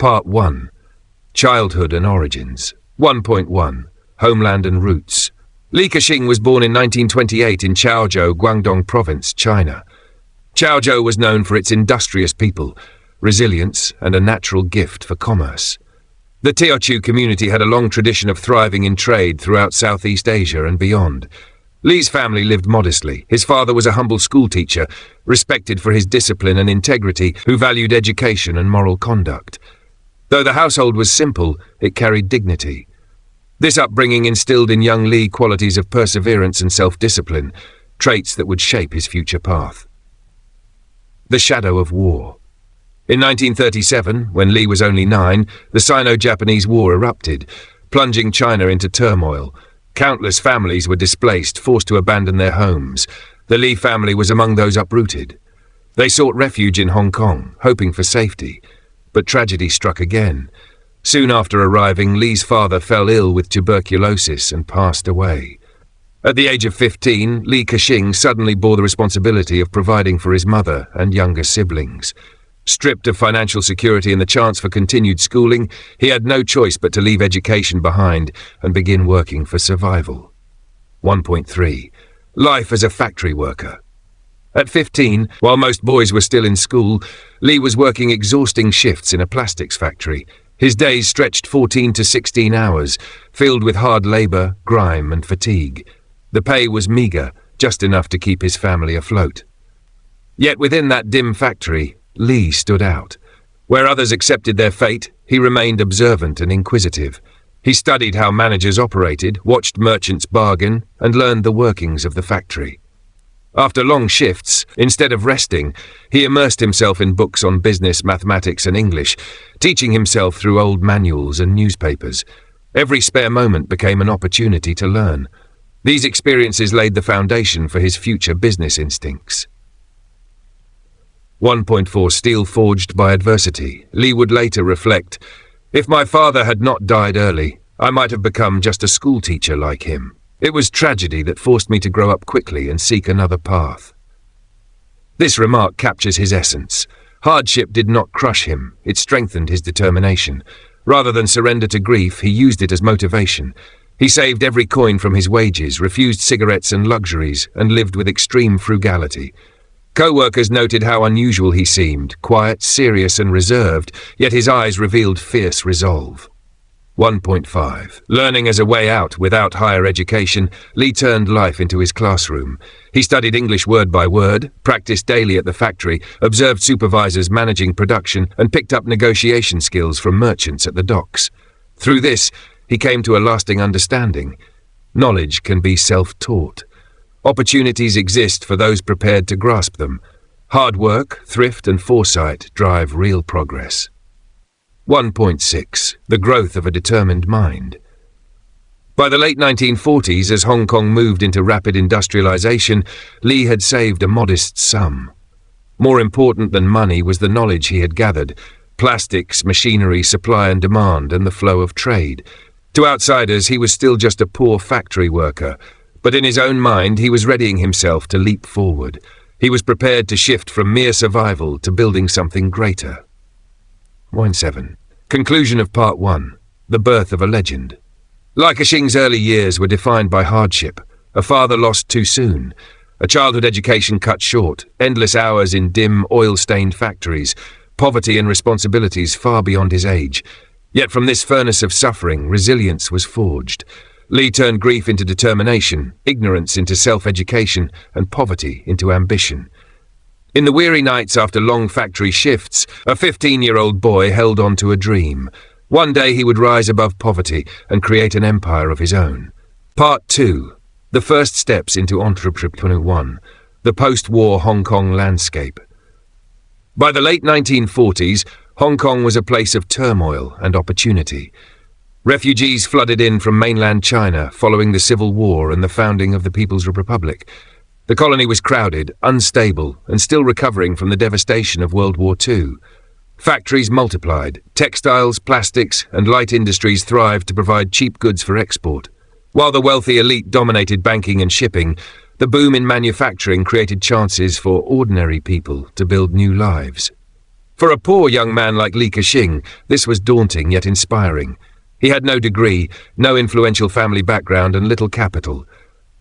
Part 1. Childhood and Origins. 1.1. Homeland and Roots. Ka-shing was born in 1928 in Chaozhou, Guangdong Province, China. Chaozhou was known for its industrious people, resilience, and a natural gift for commerce. The Teochew community had a long tradition of thriving in trade throughout Southeast Asia and beyond. Li's family lived modestly. His father was a humble schoolteacher, respected for his discipline and integrity, who valued education and moral conduct. Though the household was simple, it carried dignity. This upbringing instilled in young Li qualities of perseverance and self-discipline, traits that would shape his future path. The shadow of war. In 1937, when Li was only 9, the Sino-Japanese War erupted, plunging China into turmoil. Countless families were displaced, forced to abandon their homes. The Li family was among those uprooted. They sought refuge in Hong Kong, hoping for safety. But tragedy struck again. Soon after arriving, Li's father fell ill with tuberculosis and passed away. At the age of 15, Ka-shing suddenly bore the responsibility of providing for his mother and younger siblings. Stripped of financial security and the chance for continued schooling, he had no choice but to leave education behind and begin working for survival. 1.3. Life as a factory worker. At 15, while most boys were still in school, Li was working exhausting shifts in a plastics factory. His days stretched 14 to 16 hours, filled with hard labor, grime, and fatigue. The pay was meager, just enough to keep his family afloat. Yet within that dim factory, Li stood out. Where others accepted their fate, he remained observant and inquisitive. He studied how managers operated, watched merchants bargain, and learned the workings of the factory. After long shifts, instead of resting, he immersed himself in books on business, mathematics, and English, teaching himself through old manuals and newspapers. Every spare moment became an opportunity to learn. These experiences laid the foundation for his future business instincts. 1.4. Steel forged by adversity. Li would later reflect, "If my father had not died early, I might have become just a schoolteacher like him. It was tragedy that forced me to grow up quickly and seek another path." This remark captures his essence. Hardship did not crush him, it strengthened his determination. Rather than surrender to grief, he used it as motivation. He saved every coin from his wages, refused cigarettes and luxuries, and lived with extreme frugality. Co-workers noted how unusual he seemed, quiet, serious, and reserved, yet his eyes revealed fierce resolve. 1.5. Learning as a way out without higher education, Li turned life into his classroom. He studied English word by word, practiced daily at the factory, observed supervisors managing production, and picked up negotiation skills from merchants at the docks. Through this, he came to a lasting understanding. Knowledge can be self-taught. Opportunities exist for those prepared to grasp them. Hard work, thrift, and foresight drive real progress. 1.6. The growth of a determined mind. By the late 1940s, as Hong Kong moved into rapid industrialization, Li had saved a modest sum. More important than money was the knowledge he had gathered: plastics, machinery, supply and demand, and the flow of trade. To outsiders, he was still just a poor factory worker, but in his own mind, he was readying himself to leap forward. He was prepared to shift from mere survival to building something greater. 1.7. Conclusion of Part 1. The birth of a legend. Ka-shing's early years were defined by hardship, a father lost too soon, a childhood education cut short, endless hours in dim, oil-stained factories, poverty and responsibilities far beyond his age. Yet from this furnace of suffering, resilience was forged. Li turned grief into determination, ignorance into self-education, and poverty into ambition. In the weary nights after long factory shifts, a 15-year-old boy held on to a dream. One day he would rise above poverty and create an empire of his own. Part 2. The first steps into entrepreneurship. 1. The post-war Hong Kong landscape. By the late 1940s, Hong Kong was a place of turmoil and opportunity. Refugees flooded in from mainland China following the Civil War and the founding of the People's Republic. The colony was crowded, unstable, and still recovering from the devastation of World War II. Factories multiplied. Textiles, plastics, and light industries thrived to provide cheap goods for export. While the wealthy elite dominated banking and shipping, the boom in manufacturing created chances for ordinary people to build new lives. For a poor young man like Li Ka-shing, this was daunting yet inspiring. He had no degree, no influential family background, and little capital.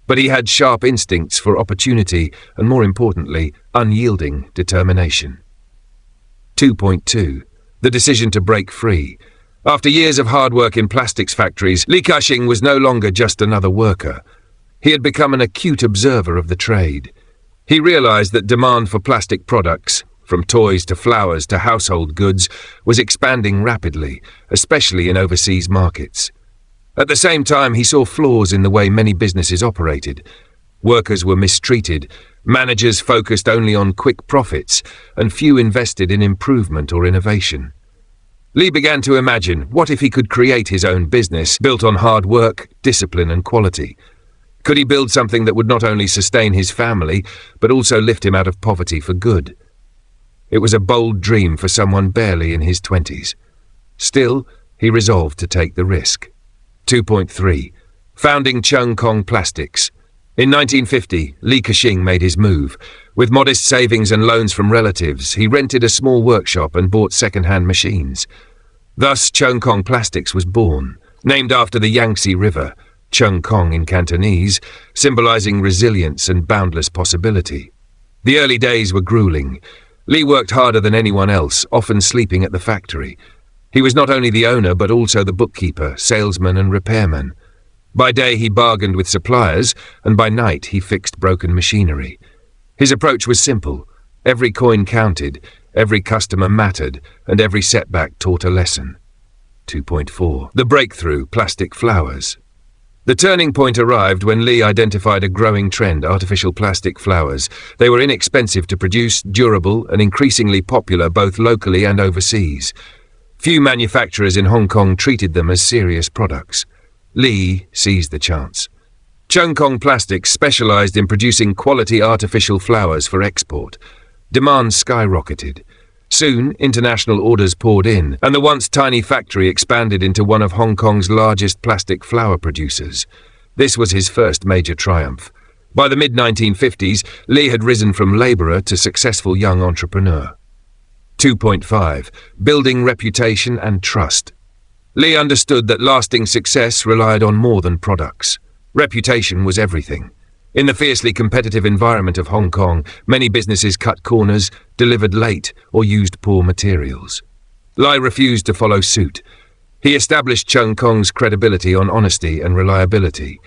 But he had sharp instincts for opportunity and, more importantly, unyielding determination. 2.2. The decision to break free. After years of hard work in plastics factories, Li Ka-shing was no longer just another worker. He had become an acute observer of the trade. He realized that demand for plastic products, from toys to flowers to household goods, was expanding rapidly, especially in overseas markets. At the same time, he saw flaws in the way many businesses operated. Workers were mistreated, managers focused only on quick profits, and few invested in improvement or innovation. Li began to imagine, what if he could create his own business, built on hard work, discipline, and quality? Could he build something that would not only sustain his family, but also lift him out of poverty for good? It was a bold dream for someone barely in his 20s. Still, he resolved to take the risk. 2.3. Founding Cheung Kong Plastics. In 1950, Li Ka-shing made his move. With modest savings and loans from relatives, he rented a small workshop and bought second-hand machines. Thus, Cheung Kong Plastics was born, named after the Yangtze River, Cheung Kong in Cantonese, symbolizing resilience and boundless possibility. The early days were grueling. Li worked harder than anyone else, often sleeping at the factory. He was not only the owner, but also the bookkeeper, salesman, and repairman. By day he bargained with suppliers, and by night he fixed broken machinery. His approach was simple. Every coin counted, every customer mattered, and every setback taught a lesson. 2.4. The breakthrough, plastic flowers. The turning point arrived when Li identified a growing trend: artificial plastic flowers. They were inexpensive to produce, durable, and increasingly popular both locally and overseas. Few manufacturers in Hong Kong treated them as serious products. Li seized the chance. Cheung Kong Plastics specialized in producing quality artificial flowers for export. Demand skyrocketed. Soon, international orders poured in, and the once tiny factory expanded into one of Hong Kong's largest plastic flower producers. This was his first major triumph. By the mid-1950s, Li had risen from laborer to successful young entrepreneur. 2.5. Building reputation and trust. Li understood that lasting success relied on more than products. Reputation was everything. In the fiercely competitive environment of Hong Kong, many businesses cut corners, delivered late, or used poor materials. Li refused to follow suit. He established Cheung Kong's credibility on honesty and reliability.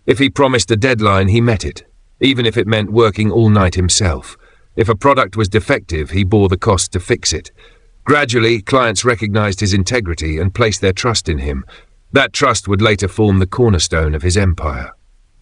If he promised a deadline, he met it, even if it meant working all night himself. If a product was defective, he bore the cost to fix it. Gradually, clients recognized his integrity and placed their trust in him. That trust would later form the cornerstone of his empire.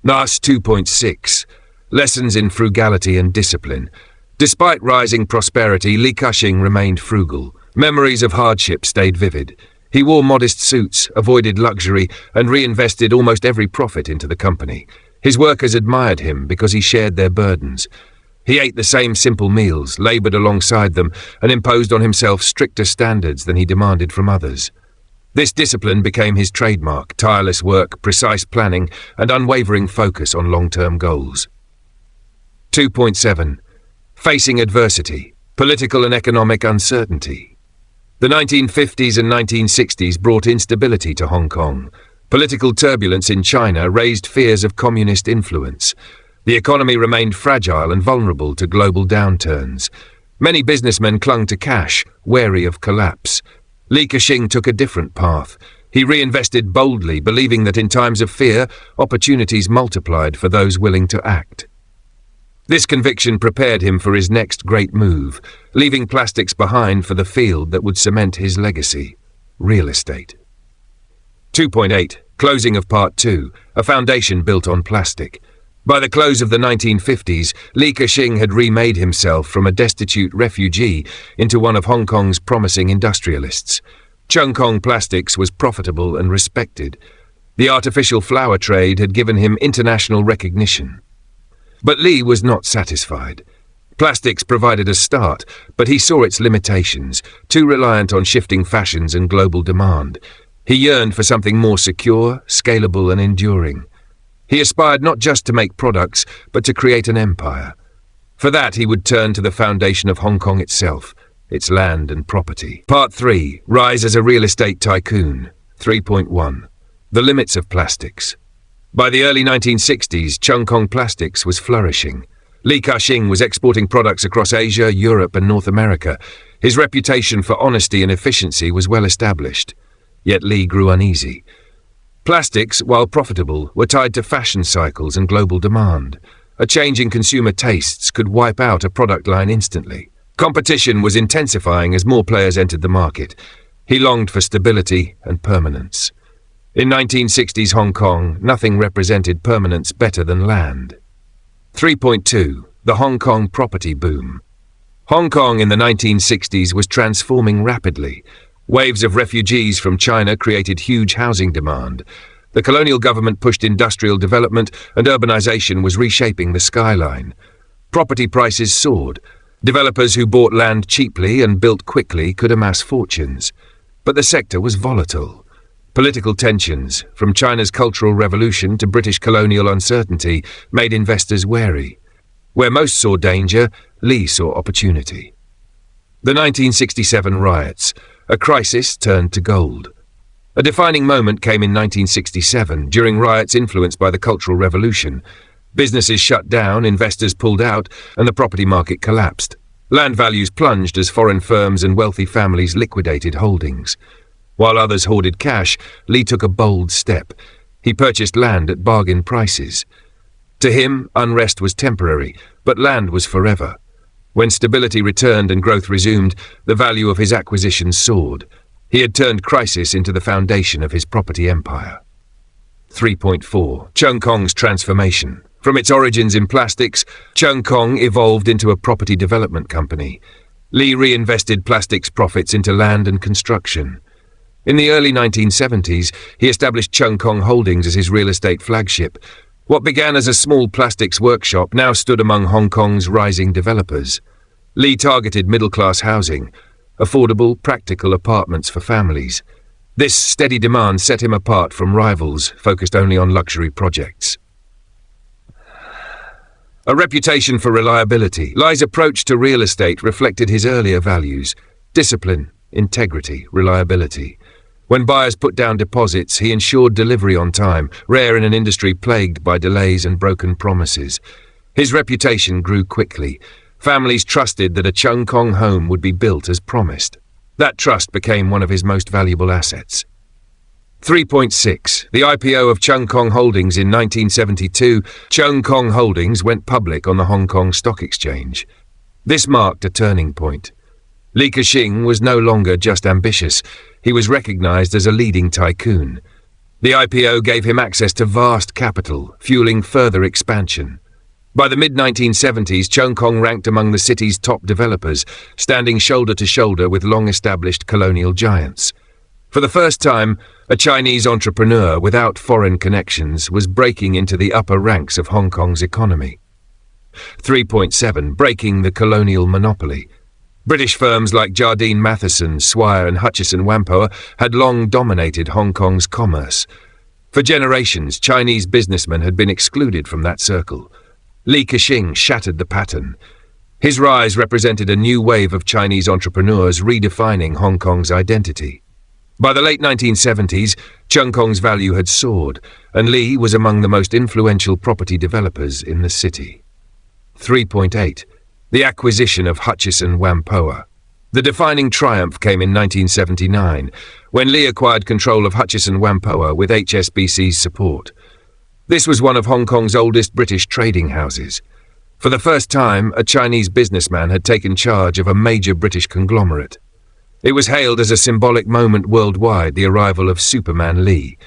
NAS 2.6. Lessons in frugality and discipline. Despite rising prosperity, Li Ka-shing remained frugal. Memories of hardship stayed vivid. He wore modest suits, avoided luxury, and reinvested almost every profit into the company. His workers admired him because he shared their burdens. He ate the same simple meals, labored alongside them, and imposed on himself stricter standards than he demanded from others. This discipline became his trademark: tireless work, precise planning, and unwavering focus on long-term goals. 2.7. Facing adversity, political and economic uncertainty. The 1950s and 1960s brought instability to Hong Kong. Political turbulence in China raised fears of communist influence. The economy remained fragile and vulnerable to global downturns. Many businessmen clung to cash, wary of collapse. Li Ka-shing took a different path. He reinvested boldly, believing that in times of fear, opportunities multiplied for those willing to act. This conviction prepared him for his next great move, leaving plastics behind for the field that would cement his legacy: real estate. 2.8. Closing of Part 2. A foundation built on plastic. By the close of the 1950s, Li Ka-shing had remade himself from a destitute refugee into one of Hong Kong's promising industrialists. Cheung Kong Plastics was profitable and respected. The artificial flower trade had given him international recognition. But Li was not satisfied. Plastics provided a start, but he saw its limitations, too reliant on shifting fashions and global demand. He yearned for something more secure, scalable, and enduring. He aspired not just to make products, but to create an empire. For that, he would turn to the foundation of Hong Kong itself: its land and property. Part 3. Rise as a real estate tycoon. 3.1. The limits of plastics. By the early 1960s, Cheung Kong Plastics was flourishing. Ka-shing was exporting products across Asia, Europe, and North America. His reputation for honesty and efficiency was well established. Yet Li grew uneasy. Plastics, while profitable, were tied to fashion cycles and global demand. A change in consumer tastes could wipe out a product line instantly. Competition was intensifying as more players entered the market. He longed for stability and permanence. In 1960s Hong Kong, nothing represented permanence better than land. 3.2. The Hong Kong property boom. Hong Kong in the 1960s was transforming rapidly. Waves of refugees from China created huge housing demand. The colonial government pushed industrial development, and urbanization was reshaping the skyline. Property prices soared. Developers who bought land cheaply and built quickly could amass fortunes. But the sector was volatile. Political tensions, from China's Cultural Revolution to British colonial uncertainty, made investors wary. Where most saw danger, Li saw opportunity. The 1967 riots. A crisis turned to gold. A defining moment came in 1967, during riots influenced by the Cultural Revolution. Businesses shut down, investors pulled out, and the property market collapsed. Land values plunged as foreign firms and wealthy families liquidated holdings. While others hoarded cash, Li took a bold step. He purchased land at bargain prices. To him, unrest was temporary, but land was forever. When stability returned and growth resumed, the value of his acquisitions soared. He had turned crisis into the foundation of his property empire. 3.4. Cheung Kong's transformation. From its origins in plastics, Cheung Kong evolved into a property development company. Li reinvested plastics profits into land and construction. In the early 1970s, he established Cheung Kong Holdings as his real estate flagship. What began as a small plastics workshop now stood among Hong Kong's rising developers. Li targeted middle-class housing, affordable, practical apartments for families. This steady demand set him apart from rivals focused only on luxury projects. A reputation for reliability, Li's approach to real estate reflected his earlier values: discipline, integrity, reliability. When buyers put down deposits, he ensured delivery on time, rare in an industry plagued by delays and broken promises. His reputation grew quickly. Families trusted that a Cheung Kong home would be built as promised. That trust became one of his most valuable assets. 3.6. The IPO of Cheung Kong Holdings in 1972. Cheung Kong Holdings went public on the Hong Kong Stock Exchange. This marked a turning point. Ka-shing was no longer just ambitious. He was recognized as a leading tycoon. The IPO gave him access to vast capital, fueling further expansion. By the mid-1970s, Cheung Kong ranked among the city's top developers, standing shoulder to shoulder with long-established colonial giants. For the first time, a Chinese entrepreneur without foreign connections was breaking into the upper ranks of Hong Kong's economy. 3.7. Breaking the colonial monopoly. British firms like Jardine Matheson, Swire and Hutchison Whampoa had long dominated Hong Kong's commerce. For generations, Chinese businessmen had been excluded from that circle. Ka-shing shattered the pattern. His rise represented a new wave of Chinese entrepreneurs redefining Hong Kong's identity. By the late 1970s, Cheung Kong's value had soared, and Li was among the most influential property developers in the city. 3.8. The acquisition of Hutchison Whampoa. The defining triumph came in 1979, when Li acquired control of Hutchison Whampoa with HSBC's support. This was one of Hong Kong's oldest British trading houses. For the first time, a Chinese businessman had taken charge of a major British conglomerate. It was hailed as a symbolic moment worldwide, the arrival of Superman Li.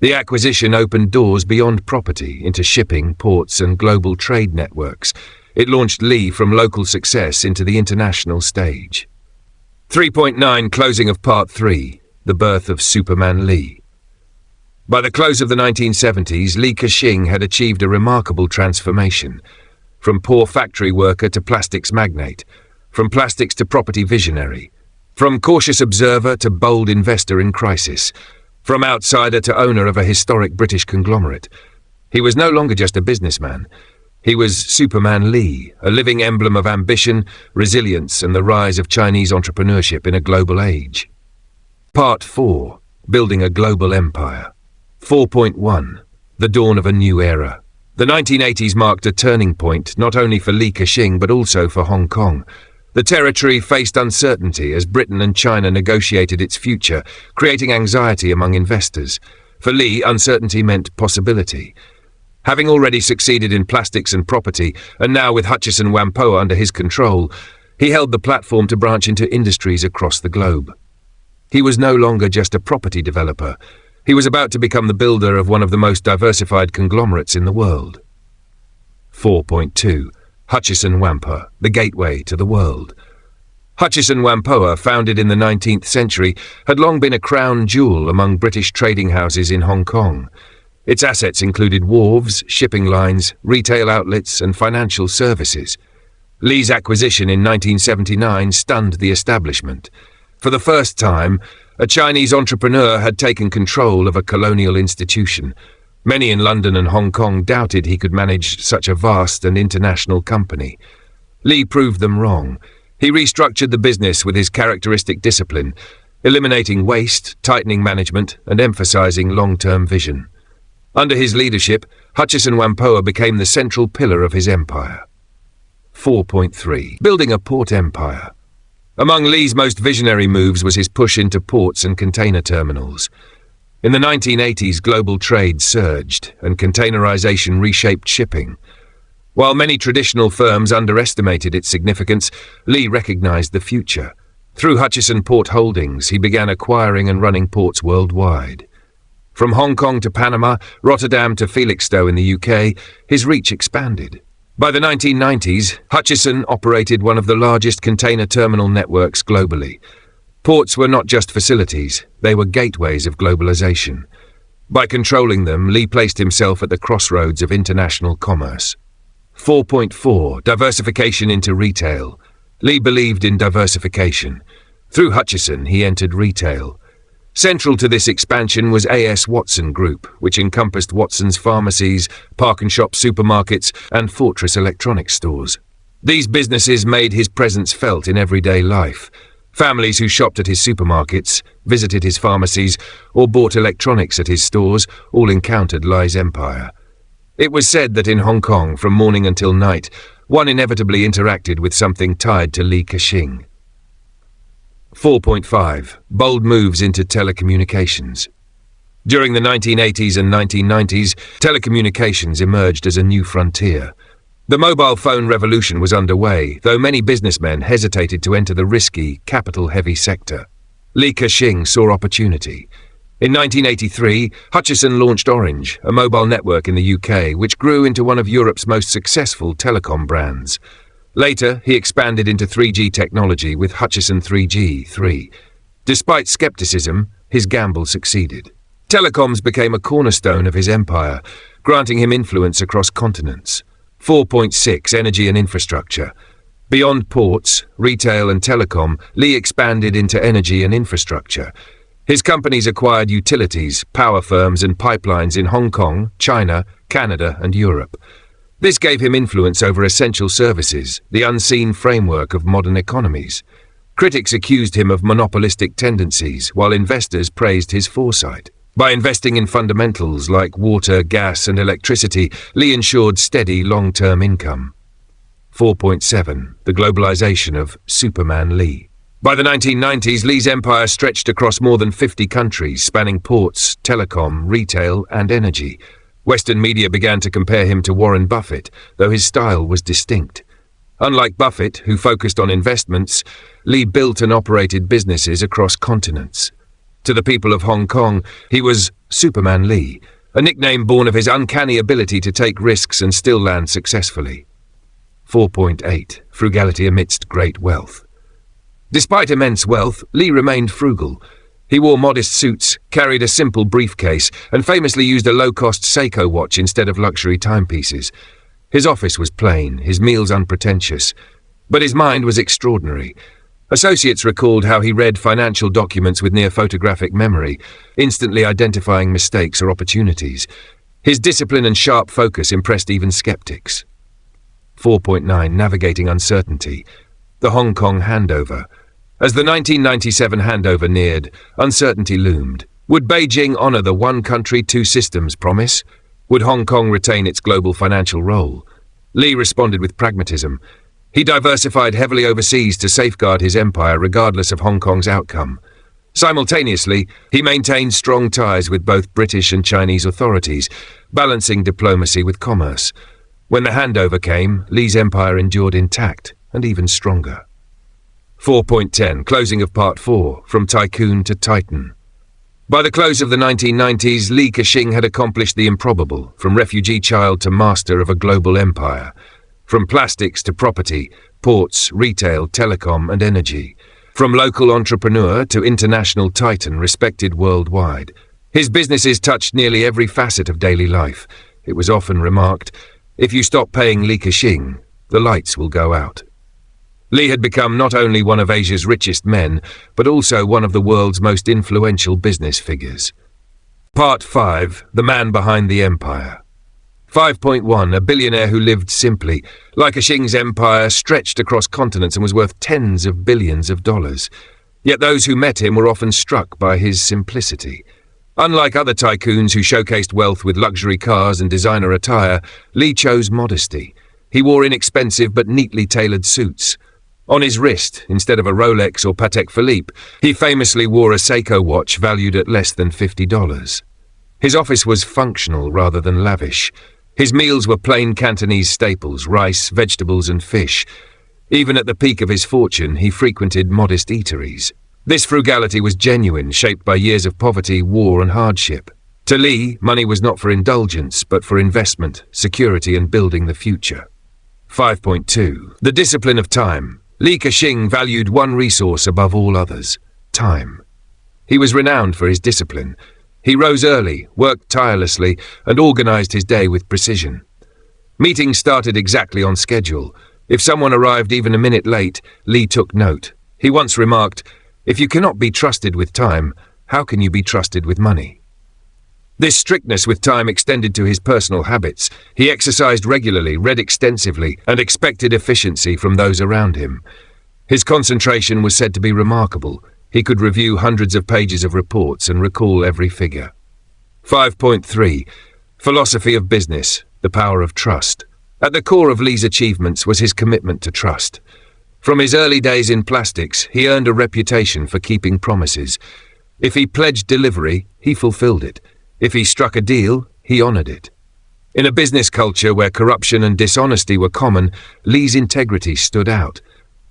The acquisition opened doors beyond property into shipping, ports, and global trade networks. It launched Li from local success into the international stage. 3.9. Closing of Part 3. The birth of Superman Li. By the close of the 1970s, Ka-shing had achieved a remarkable transformation. From poor factory worker to plastics magnate. From plastics to property visionary. From cautious observer to bold investor in crisis. From outsider to owner of a historic British conglomerate. He was no longer just a businessman. He was Superman Lee, a living emblem of ambition, resilience, and the rise of Chinese entrepreneurship in a global age. Part 4. Building a Global Empire. 4.1. The Dawn of a New Era. The 1980s marked a turning point not only for Li Ka-shing but also for Hong Kong. The territory faced uncertainty as Britain and China negotiated its future, creating anxiety among investors. For Li, uncertainty meant possibility. Having already succeeded in plastics and property, and now with Hutchison Whampoa under his control, he held the platform to branch into industries across the globe. He was no longer just a property developer. He was about to become the builder of one of the most diversified conglomerates in the world. 4.2. Hutchison Whampoa, the gateway to the world. Hutchison Whampoa, founded in the 19th century, had long been a crown jewel among British trading houses in Hong Kong. Its assets included wharves, shipping lines, retail outlets, and financial services. Li's acquisition in 1979 stunned the establishment. For the first time, a Chinese entrepreneur had taken control of a colonial institution. Many in London and Hong Kong doubted he could manage such a vast and international company. Li proved them wrong. He restructured the business with his characteristic discipline, eliminating waste, tightening management, and emphasizing long-term vision. Under his leadership, Hutchison Whampoa became the central pillar of his empire. 4.3. Building a port empire. Among Li's most visionary moves was his push into ports and container terminals. In the 1980s, global trade surged, and containerization reshaped shipping. While many traditional firms underestimated its significance, Li recognized the future. Through Hutchison Port Holdings, he began acquiring and running ports worldwide. From Hong Kong to Panama, Rotterdam to Felixstowe in the UK, his reach expanded. By the 1990s, Hutchison operated one of the largest container terminal networks globally. Ports were not just facilities, they were gateways of globalization. By controlling them, Li placed himself at the crossroads of international commerce. 4.4. Diversification into retail. Li believed in diversification. Through Hutchison, he entered retail. Central to this expansion was A.S. Watson Group, which encompassed Watson's pharmacies, Park and Shop supermarkets, and Fortress electronics stores. These businesses made his presence felt in everyday life. Families who shopped at his supermarkets, visited his pharmacies, or bought electronics at his stores all encountered Li's empire. It was said that in Hong Kong, from morning until night, one inevitably interacted with something tied to Li Ka-shing. 4.5. Bold moves into telecommunications. During the 1980s and 1990s, telecommunications emerged as a new frontier. The mobile phone revolution was underway, though many businessmen hesitated to enter the risky, capital-heavy sector. Li Ka-shing saw opportunity. In 1983, Hutchison launched Orange, a mobile network in the UK, which grew into one of Europe's most successful telecom brands. Later, he expanded into 3G technology with Hutchison 3G. Despite skepticism, his gamble succeeded. Telecoms became a cornerstone of his empire, granting him influence across continents. 4.6. Energy and infrastructure. Beyond ports, retail and telecom, Li expanded into energy and infrastructure. His companies acquired utilities, power firms and pipelines in Hong Kong, China, Canada and Europe. This gave him influence over essential services, the unseen framework of modern economies. Critics accused him of monopolistic tendencies, while investors praised his foresight. By investing in fundamentals like water, gas, and electricity, Li ensured steady long-term income. 4.7. The globalization of Superman Li. By the 1990s, Li's empire stretched across more than 50 countries, spanning ports, telecom, retail, and energy. Western media began to compare him to Warren Buffett, though his style was distinct. Unlike Buffett, who focused on investments, Li built and operated businesses across continents. To the people of Hong Kong, he was Superman Li, a nickname born of his uncanny ability to take risks and still land successfully. 4.8. Frugality amidst great wealth. Despite immense wealth, Li remained frugal. He wore modest suits, carried a simple briefcase, and famously used a low-cost Seiko watch instead of luxury timepieces. His office was plain, his meals unpretentious, but his mind was extraordinary. Associates recalled how he read financial documents with near photographic memory, instantly identifying mistakes or opportunities. His discipline and sharp focus impressed even skeptics. 4.9 Navigating Uncertainty. The Hong Kong Handover. As the 1997 handover neared, uncertainty loomed. Would Beijing honor the one country, two systems promise? Would Hong Kong retain its global financial role? Lee responded with pragmatism. He diversified heavily overseas to safeguard his empire regardless of Hong Kong's outcome. Simultaneously, he maintained strong ties with both British and Chinese authorities, balancing diplomacy with commerce. When the handover came, Lee's empire endured intact and even stronger. 4.10 Closing of Part 4, From Tycoon to Titan. By the close of the 1990s, Li Ka-shing had accomplished the improbable, from refugee child to master of a global empire. From plastics to property, ports, retail, telecom and energy. From local entrepreneur to international titan respected worldwide. His businesses touched nearly every facet of daily life. It was often remarked, if you stop paying Li Ka-shing, the lights will go out. Li had become not only one of Asia's richest men, but also one of the world's most influential business figures. Part 5. The Man Behind the Empire. 5.1 A billionaire who lived simply. Li Ka-shing's empire stretched across continents and was worth tens of billions of dollars. Yet those who met him were often struck by his simplicity. Unlike other tycoons who showcased wealth with luxury cars and designer attire, Li chose modesty. He wore inexpensive but neatly tailored suits. On his wrist, instead of a Rolex or Patek Philippe, he famously wore a Seiko watch valued at less than $50. His office was functional rather than lavish. His meals were plain Cantonese staples, rice, vegetables and fish. Even at the peak of his fortune, he frequented modest eateries. This frugality was genuine, shaped by years of poverty, war and hardship. To Li, money was not for indulgence, but for investment, security and building the future. 5.2 The Discipline of Time. Li Ka-shing valued one resource above all others: time. He was renowned for his discipline. He rose early, worked tirelessly, and organized his day with precision. Meetings started exactly on schedule. If someone arrived even a minute late, Li took note. He once remarked, "If you cannot be trusted with time, how can you be trusted with money?" This strictness with time extended to his personal habits. He exercised regularly, read extensively, and expected efficiency from those around him. His concentration was said to be remarkable. He could review hundreds of pages of reports and recall every figure. 5.3 Philosophy of Business. The Power of Trust. At the core of Li's achievements was his commitment to trust. From his early days in plastics, he earned a reputation for keeping promises. If he pledged delivery, he fulfilled it. If he struck a deal, he honored it. In a business culture where corruption and dishonesty were common, Li's integrity stood out.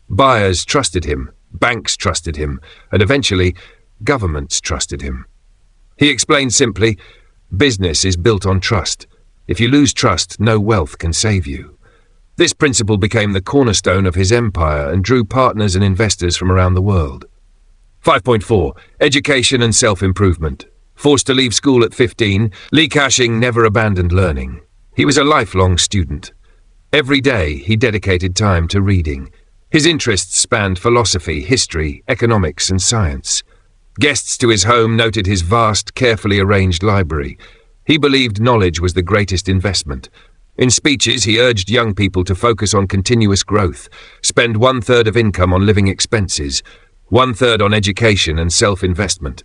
Buyers trusted him, banks trusted him, and eventually, governments trusted him. He explained simply, business is built on trust. If you lose trust, no wealth can save you. This principle became the cornerstone of his empire and drew partners and investors from around the world. 5.4 Education and Self-Improvement. Forced to leave school at 15, Li Ka-shing never abandoned learning. He was a lifelong student. Every day, he dedicated time to reading. His interests spanned philosophy, history, economics, and science. Guests to his home noted his vast, carefully arranged library. He believed knowledge was the greatest investment. In speeches, he urged young people to focus on continuous growth, spend 1/3 of income on living expenses, 1/3 on education and self-investment,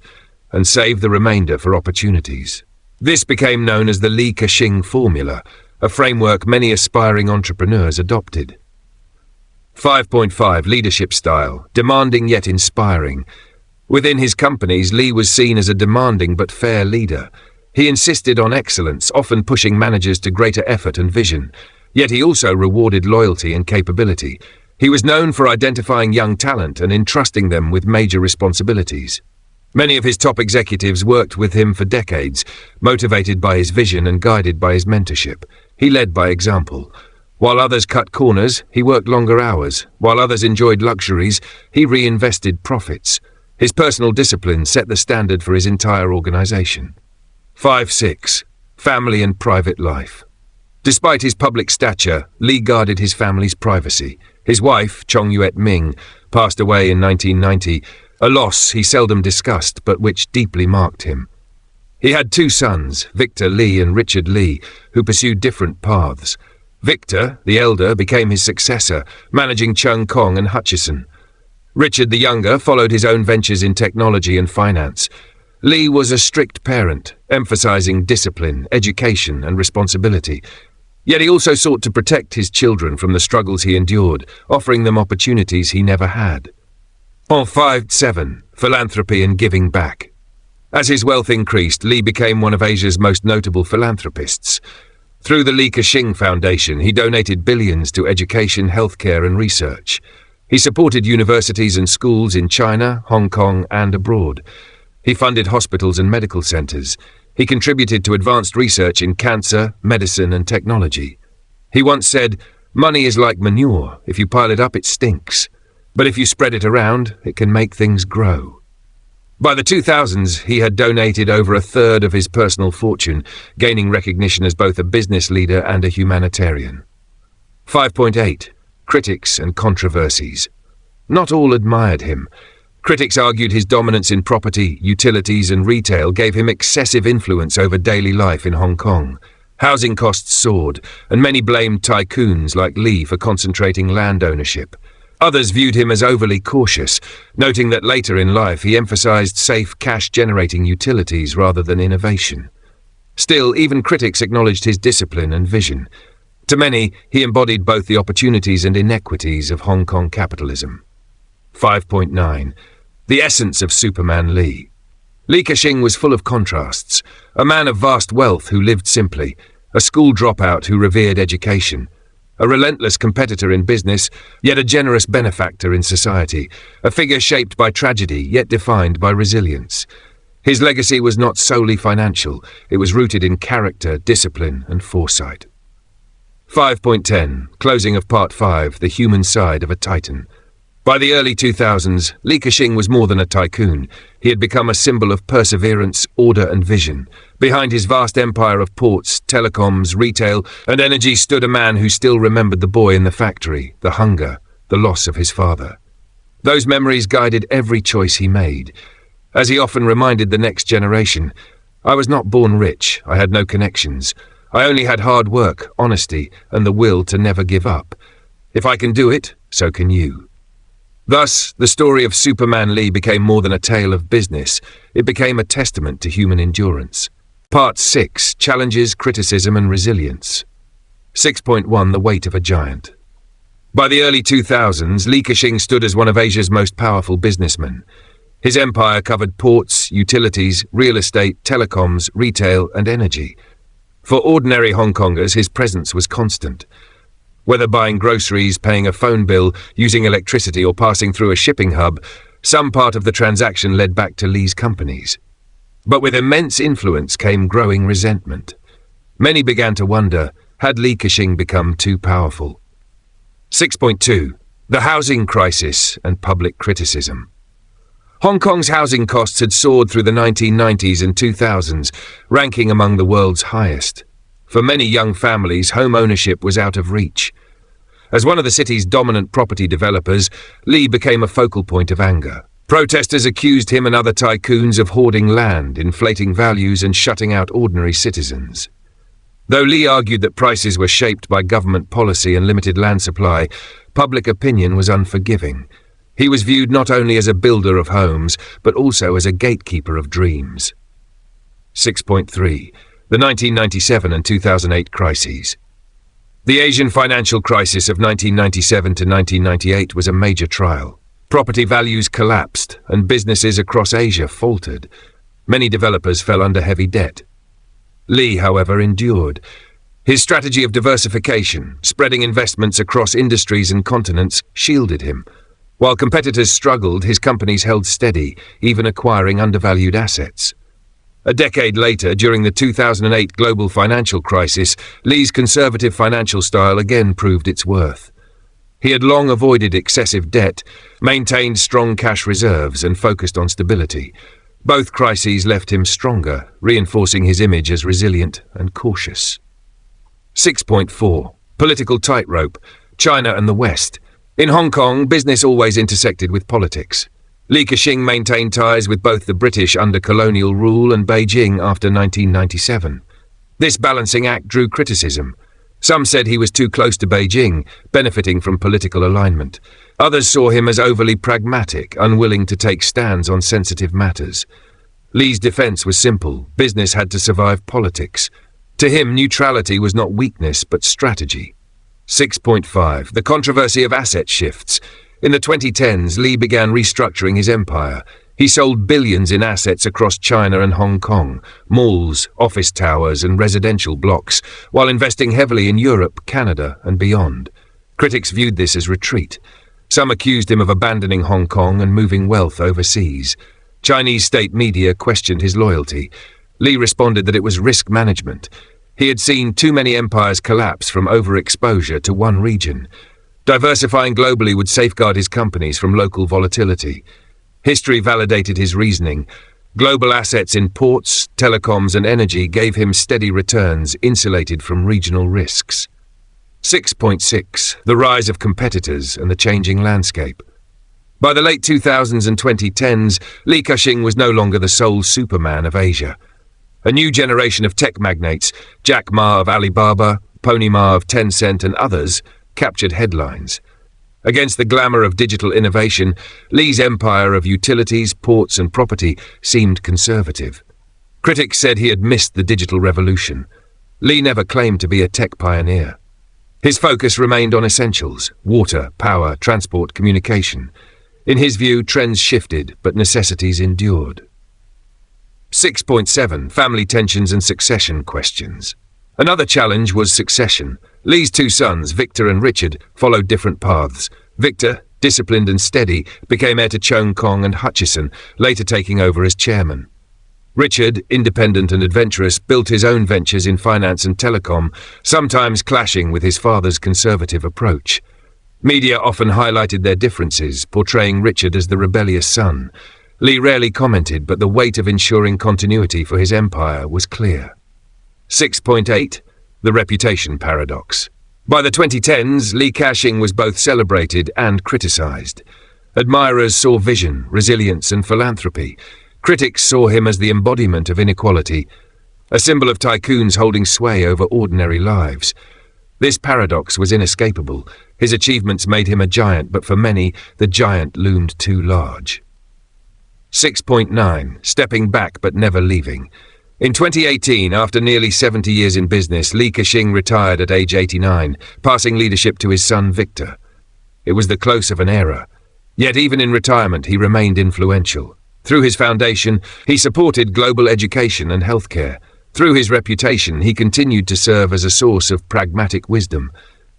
and save the remainder for opportunities. This became known as the Li Ka-shing formula, a framework many aspiring entrepreneurs adopted. 5.5 Leadership Style. Demanding yet inspiring. Within his companies, Li was seen as a demanding but fair leader. He insisted on excellence, often pushing managers to greater effort and vision. Yet he also rewarded loyalty and capability. He was known for identifying young talent and entrusting them with major responsibilities. Many of his top executives worked with him for decades, motivated by his vision and guided by his mentorship. He led by example. While others cut corners, he worked longer hours. While others enjoyed luxuries, he reinvested profits. His personal discipline set the standard for his entire organization. 5.6 Family and Private Life. Despite his public stature, Li guarded his family's privacy. His wife, Chong Yue-ming, passed away in 1990, a loss he seldom discussed but which deeply marked him. He had two sons, Victor Li and Richard Li, who pursued different paths. Victor, the elder, became his successor, managing Cheung Kong and Hutchison. Richard the Younger followed his own ventures in technology and finance. Lee was a strict parent, emphasizing discipline, education, and responsibility. Yet he also sought to protect his children from the struggles he endured, offering them opportunities he never had. En 5-7, philanthropy and giving back. As his wealth increased, Lee became one of Asia's most notable philanthropists. Through the Ka-shing Foundation, he donated billions to education, healthcare, and research. He supported universities and schools in China, Hong Kong, and abroad. He funded hospitals and medical centers. He contributed to advanced research in cancer, medicine, and technology. He once said, "Money is like manure. If you pile it up, it stinks. But if you spread it around, it can make things grow." By the 2000s, he had donated over a third of his personal fortune, gaining recognition as both a business leader and a humanitarian. 5.8. Critics and controversies. Not all admired him. Critics argued his dominance in property, utilities, and retail gave him excessive influence over daily life in Hong Kong. Housing costs soared, and many blamed tycoons like Lee for concentrating land ownership. Others viewed him as overly cautious, noting that later in life he emphasized safe cash-generating utilities rather than innovation. Still, even critics acknowledged his discipline and vision. To many, he embodied both the opportunities and inequities of Hong Kong capitalism. 5.9. The essence of Superman Lee. Lee Ka-shing was full of contrasts, a man of vast wealth who lived simply, a school dropout who revered education, a relentless competitor in business, yet a generous benefactor in society, a figure shaped by tragedy, yet defined by resilience. His legacy was not solely financial, it was rooted in character, discipline, and foresight. 5.10. Closing of Part 5, The Human Side of a Titan. By the early 2000s, Lee Ka-shing was more than a tycoon. He had become a symbol of perseverance, order, and vision. Behind his vast empire of ports, telecoms, retail, and energy stood a man who still remembered the boy in the factory, the hunger, the loss of his father. Those memories guided every choice he made. As he often reminded the next generation, "I was not born rich, I had no connections. I only had hard work, honesty, and the will to never give up. If I can do it, so can you." Thus, the story of Superman Lee became more than a tale of business. It became a testament to human endurance. Part 6. Challenges, Criticism, and Resilience. 6.1. The Weight of a Giant. By the early 2000s, Lee Ka-shing stood as one of Asia's most powerful businessmen. His empire covered ports, utilities, real estate, telecoms, retail, and energy. For ordinary Hong Kongers, his presence was constant. Whether buying groceries, paying a phone bill, using electricity, or passing through a shipping hub, some part of the transaction led back to Lee's companies. But with immense influence came growing resentment. Many began to wonder, had Lee Ka-shing become too powerful? 6.2. The Housing Crisis and Public Criticism. Hong Kong's housing costs had soared through the 1990s and 2000s, ranking among the world's highest. For many young families, home ownership was out of reach. As one of the city's dominant property developers, Lee became a focal point of anger. Protesters accused him and other tycoons of hoarding land, inflating values, and shutting out ordinary citizens. Though Lee argued that prices were shaped by government policy and limited land supply, public opinion was unforgiving. He was viewed not only as a builder of homes, but also as a gatekeeper of dreams. 6.3. The 1997 and 2008 crises. The Asian financial crisis of 1997 to 1998 was a major trial. Property values collapsed, and businesses across Asia faltered. Many developers fell under heavy debt. Lee, however, endured. His strategy of diversification, spreading investments across industries and continents, shielded him. While competitors struggled, his companies held steady, even acquiring undervalued assets. A decade later, during the 2008 global financial crisis, Lee's conservative financial style again proved its worth. He had long avoided excessive debt, maintained strong cash reserves, and focused on stability. Both crises left him stronger, reinforcing his image as resilient and cautious. 6.4. Political tightrope. China and the West. In Hong Kong, business always intersected with politics. Lee Ka-shing maintained ties with both the British under colonial rule and Beijing after 1997. This balancing act drew criticism. Some said he was too close to Beijing, benefiting from political alignment. Others saw him as overly pragmatic, unwilling to take stands on sensitive matters. Li's defense was simple. Business had to survive politics. To him, neutrality was not weakness, but strategy. 6.5. The controversy of asset shifts. In the 2010s, Li began restructuring his empire. He sold billions in assets across China and Hong Kong, malls, office towers, and residential blocks, while investing heavily in Europe, Canada, and beyond. Critics viewed this as retreat. Some accused him of abandoning Hong Kong and moving wealth overseas. Chinese state media questioned his loyalty. Li responded that it was risk management. He had seen too many empires collapse from overexposure to one region. Diversifying globally would safeguard his companies from local volatility. History validated his reasoning. Global assets in ports, telecoms, and energy gave him steady returns insulated from regional risks. 6.6. The rise of competitors and the changing landscape. By the late 2000s and 2010s, Li Ka-shing was no longer the sole Superman of Asia. A new generation of tech magnates, Jack Ma of Alibaba, Pony Ma of Tencent, and others, captured headlines. Against the glamour of digital innovation, Li's empire of utilities, ports, and property seemed conservative. Critics said he had missed the digital revolution. Li never claimed to be a tech pioneer. His focus remained on essentials: water, power, transport, communication. In his view, trends shifted, but necessities endured. 6.7. Family tensions and succession questions. Another challenge was succession. Li's two sons, Victor and Richard, followed different paths. Victor, disciplined and steady, became heir to Chong Kong and Hutchison, later taking over as chairman. Richard, independent and adventurous, built his own ventures in finance and telecom, sometimes clashing with his father's conservative approach. Media often highlighted their differences, portraying Richard as the rebellious son. Li rarely commented, but the weight of ensuring continuity for his empire was clear. 6.8. The reputation paradox. By the 2010s, Li Ka-shing was both celebrated and criticized. Admirers saw vision, resilience, and philanthropy. Critics saw him as the embodiment of inequality, a symbol of tycoons holding sway over ordinary lives. This paradox was inescapable. His achievements made him a giant, but for many, the giant loomed too large. 6.9. Stepping back but never leaving. In 2018, after nearly 70 years in business, Li Ka-shing retired at age 89, passing leadership to his son Victor. It was the close of an era. Yet even in retirement, he remained influential. Through his foundation, he supported global education and healthcare. Through his reputation, he continued to serve as a source of pragmatic wisdom.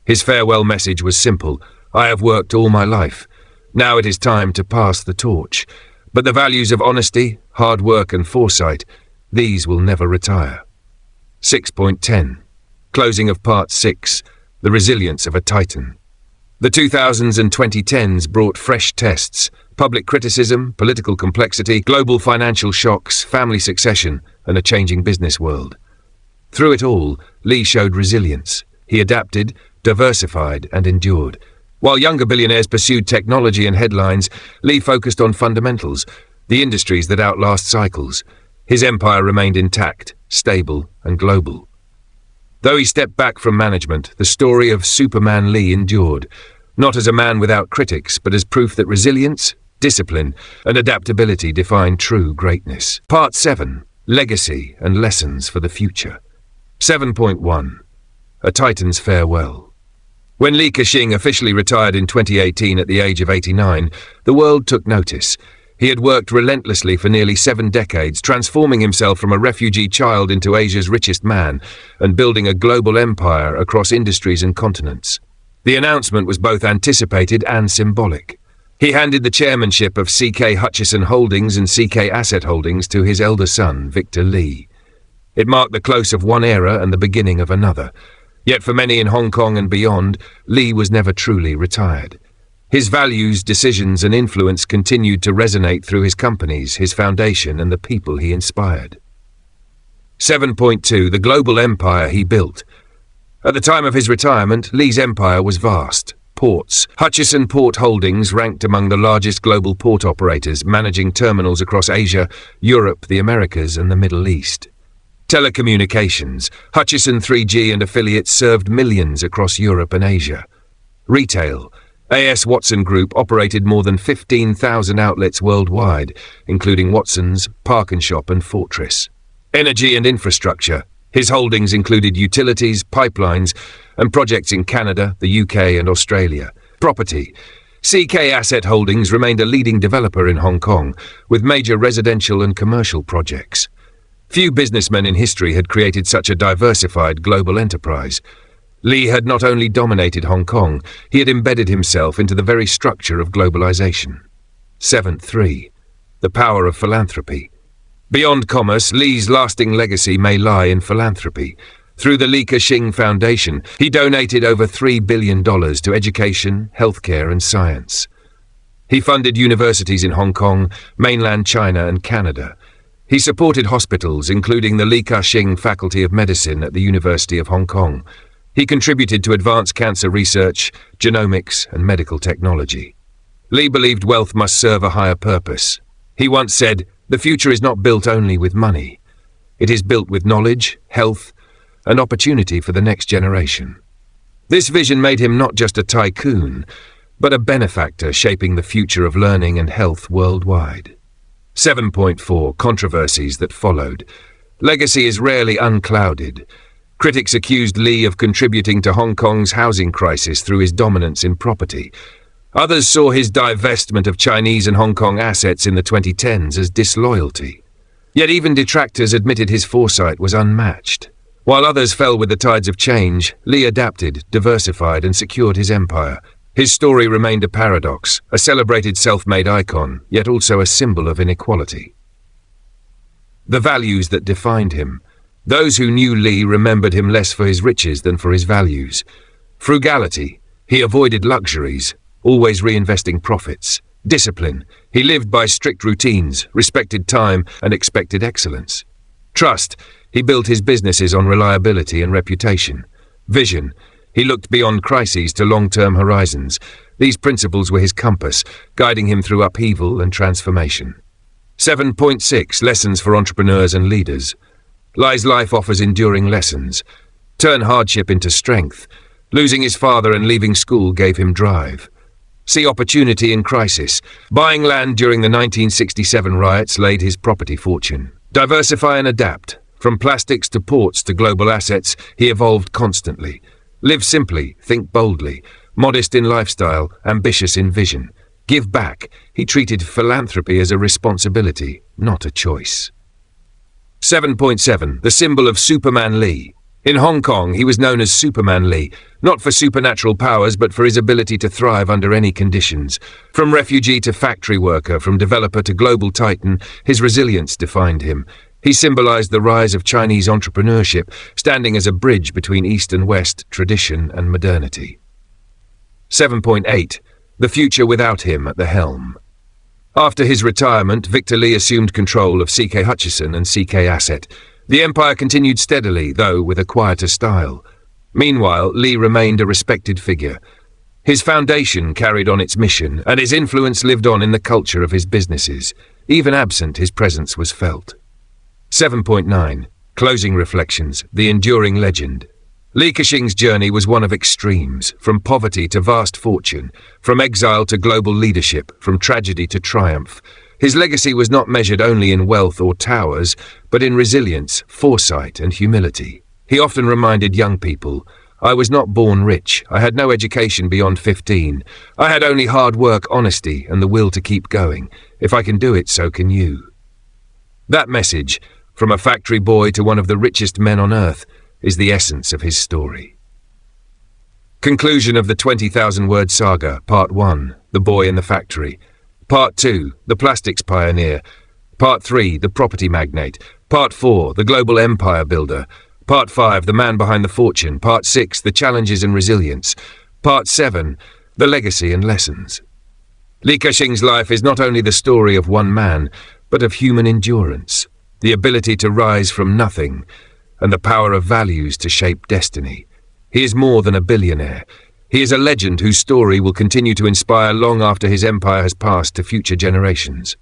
His farewell message was simple: "I have worked all my life. Now it is time to pass the torch." But the values of honesty, hard work, and foresight, these will never retire. 6.10. Closing of Part 6. The resilience of a titan. The 2000s and 2010s brought fresh tests: public criticism, political complexity, global financial shocks, family succession, and a changing business world. Through it all, Li showed resilience. He adapted, diversified, and endured. While younger billionaires pursued technology and headlines, Li focused on fundamentals, the industries that outlast cycles. His empire remained intact, stable, and global. Though he stepped back from management, the story of Superman Li endured, not as a man without critics, but as proof that resilience, discipline, and adaptability define true greatness. Part 7. Legacy and lessons for the future. 7.1. A titan's farewell. When Li Ka-shing officially retired in 2018 at the age of 89, the world took notice. He had worked relentlessly for nearly 7 decades, transforming himself from a refugee child into Asia's richest man and building a global empire across industries and continents. The announcement was both anticipated and symbolic. He handed the chairmanship of CK Hutchison Holdings and CK Asset Holdings to his elder son, Victor Li. It marked the close of one era and the beginning of another. Yet for many in Hong Kong and beyond, Li was never truly retired. His values, decisions, and influence continued to resonate through his companies, his foundation, and the people he inspired. 7.2. The global empire he built. At the time of his retirement, Li's empire was vast. Ports. Hutchison Port Holdings ranked among the largest global port operators, managing terminals across Asia, Europe, the Americas, and the Middle East. Telecommunications. Hutchison 3G and affiliates served millions across Europe and Asia. Retail. A.S. Watson Group operated more than 15,000 outlets worldwide, including Watson's, Park&Shop and Fortress. Energy and infrastructure. His holdings included utilities, pipelines, and projects in Canada, the UK and Australia. Property. CK Asset Holdings remained a leading developer in Hong Kong, with major residential and commercial projects. Few businessmen in history had created such a diversified global enterprise. Lee had not only dominated Hong Kong, he had embedded himself into the very structure of globalization. 7.3. The power of philanthropy. Beyond commerce, Lee's lasting legacy may lie in philanthropy. Through the Ka-shing Foundation, he donated over $3 billion to education, healthcare and science. He funded universities in Hong Kong, mainland China and Canada. He supported hospitals, including the Ka-shing Faculty of Medicine at the University of Hong Kong. He contributed to advanced cancer research, genomics, and medical technology. Lee believed wealth must serve a higher purpose. He once said, "The future is not built only with money. It is built with knowledge, health, and opportunity for the next generation." This vision made him not just a tycoon, but a benefactor shaping the future of learning and health worldwide. 7.4. Controversies that followed. Legacy is rarely unclouded. Critics accused Lee of contributing to Hong Kong's housing crisis through his dominance in property. Others saw his divestment of Chinese and Hong Kong assets in the 2010s as disloyalty. Yet even detractors admitted his foresight was unmatched. While others fell with the tides of change, Lee adapted, diversified, and secured his empire. His story remained a paradox, a celebrated self-made icon, yet also a symbol of inequality. The values that defined him. Those who knew Lee remembered him less for his riches than for his values. Frugality. He avoided luxuries, always reinvesting profits. Discipline. He lived by strict routines, respected time, and expected excellence. Trust. He built his businesses on reliability and reputation. Vision. He looked beyond crises to long-term horizons. These principles were his compass, guiding him through upheaval and transformation. 7.6. Lessons for entrepreneurs and leaders. Lee's life offers enduring lessons. Turn hardship into strength. Losing his father and leaving school gave him drive. See opportunity in crisis. Buying land during the 1967 riots laid his property fortune. Diversify and adapt. From plastics to ports to global assets, he evolved constantly. Live simply, think boldly. Modest in lifestyle, ambitious in vision. Give back. He treated philanthropy as a responsibility, not a choice. 7.7. The symbol of Superman Lee. In Hong Kong, he was known as Superman Lee, not for supernatural powers but for his ability to thrive under any conditions. From refugee to factory worker, from developer to global titan, his resilience defined him. He symbolized the rise of Chinese entrepreneurship, standing as a bridge between East and West, tradition and modernity. 7.8. The future without him at the helm. After his retirement, Victor Lee assumed control of CK Hutchison and CK Asset. The empire continued steadily, though with a quieter style. Meanwhile, Lee remained a respected figure. His foundation carried on its mission, and his influence lived on in the culture of his businesses. Even absent, his presence was felt. 7.9. Closing reflections, the enduring legend. Lee Ka-shing's journey was one of extremes, from poverty to vast fortune, from exile to global leadership, from tragedy to triumph. His legacy was not measured only in wealth or towers, but in resilience, foresight, and humility. He often reminded young people, "I was not born rich. I had no education beyond 15. I had only hard work, honesty, and the will to keep going. If I can do it, so can you." That message, from a factory boy to one of the richest men on earth, is the essence of his story. Conclusion of the 20,000-word saga, Part 1, The Boy in the Factory. Part 2, The Plastics Pioneer. Part 3, The Property Magnate. Part 4, The Global Empire Builder. Part 5, The Man Behind the Fortune. Part 6, The Challenges and Resilience. Part 7, The Legacy and Lessons. Lee Ka-shing's life is not only the story of one man, but of human endurance, the ability to rise from nothing, and the power of values to shape destiny. He is more than a billionaire. He is a legend whose story will continue to inspire long after his empire has passed to future generations.